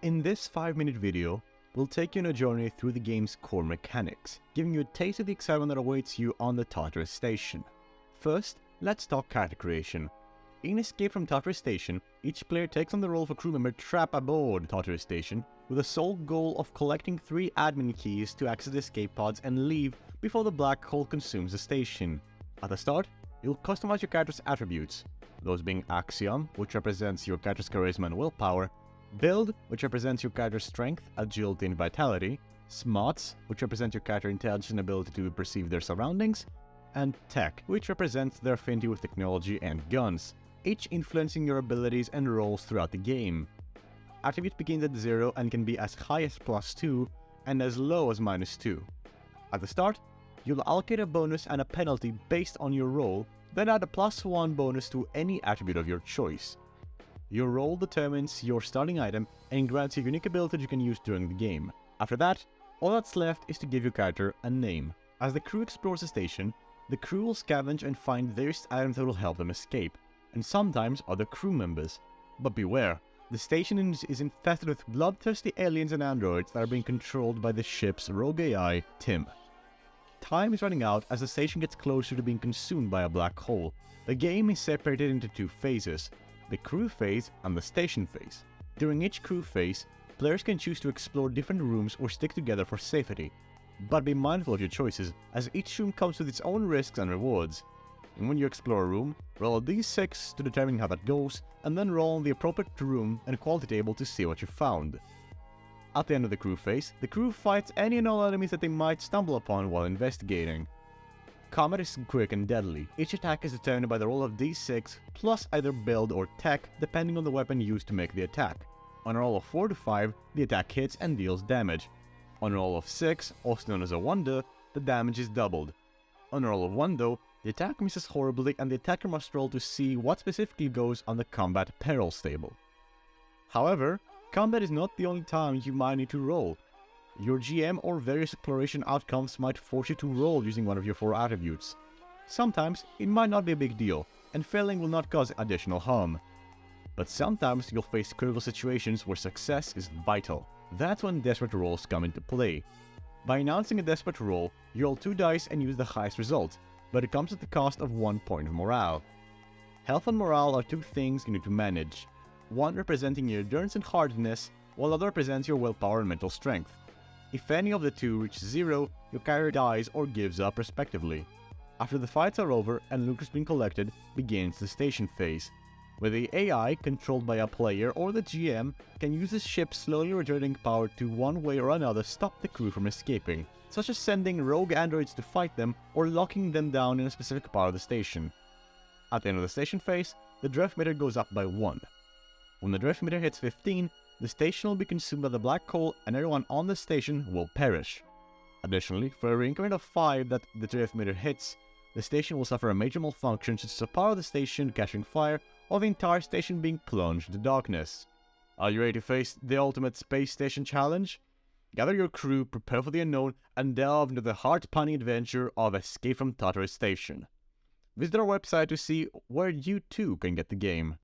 In this 5-minute video, we'll take you on a journey through the game's core mechanics, giving you a taste of the excitement that awaits you on the Tartarus station. First, let's talk character creation. In Escape from Tartarus Station, each player takes on the role of a crew member trapped aboard Tartarus Station, with the sole goal of collecting 3 admin keys to access the escape pods and leave before the black hole consumes the station. At the start, you'll customize your character's attributes, those being Axiom, which represents your character's charisma and willpower, Build, which represents your character's strength, agility, and vitality, Smarts, which represents your character's intelligence and ability to perceive their surroundings, and Tech, which represents their affinity with technology and guns, each influencing your abilities and roles throughout the game. Attribute begins at 0 and can be as high as +2 and as low as -2. At the start, you'll allocate a bonus and a penalty based on your role, then add a +1 bonus to any attribute of your choice. Your role determines your starting item and grants you a unique ability you can use during the game. After that, all that's left is to give your character a name. As the crew explores the station, the crew will scavenge and find various items that will help them escape, and sometimes other crew members. But beware, the station is infested with bloodthirsty aliens and androids that are being controlled by the ship's rogue AI, Tim. Time is running out as the station gets closer to being consumed by a black hole. The game is separated into 2 phases, the crew phase and the station phase. During each crew phase, players can choose to explore different rooms or stick together for safety. But be mindful of your choices, as each room comes with its own risks and rewards. And when you explore a room, roll a d6 to determine how that goes, and then roll on the appropriate room and quality table to see what you found. At the end of the crew phase, the crew fights any and all enemies that they might stumble upon while investigating. Combat is quick and deadly. Each attack is determined by the roll of d6 plus either build or tech, depending on the weapon used to make the attack. On a roll of 4 to 5, the attack hits and deals damage. On a roll of 6, also known as a wonder, the damage is doubled. On a roll of 1 though, the attack misses horribly and the attacker must roll to see what specifically goes on the combat perils table. However, combat is not the only time you might need to roll. Your GM or various exploration outcomes might force you to roll using one of your 4 attributes. Sometimes it might not be a big deal, and failing will not cause additional harm. But sometimes you'll face critical situations where success is vital. That's when desperate rolls come into play. By announcing a desperate roll, you roll 2 dice and use the highest result, but it comes at the cost of 1 point of morale. Health and morale are 2 things you need to manage, one representing your endurance and hardiness, while the other represents your willpower and mental strength. If any of the 2 reach 0, your character dies or gives up respectively. After the fights are over and loot has been collected, begins the station phase, where the AI, controlled by a player or the GM, can use the ship slowly returning power to one way or another stop the crew from escaping, such as sending rogue androids to fight them or locking them down in a specific part of the station. At the end of the station phase, the drift meter goes up by 1. When the drift meter hits 15, the station will be consumed by the black hole and everyone on the station will perish. Additionally, for every increment of 5 that the drift meter hits, the station will suffer a major malfunction such as the power of the station catching fire or the entire station being plunged into darkness. Are you ready to face the ultimate space station challenge? Gather your crew, prepare for the unknown, and delve into the heart-pounding adventure of Escape from Tartarus Station. Visit our website to see where you too can get the game.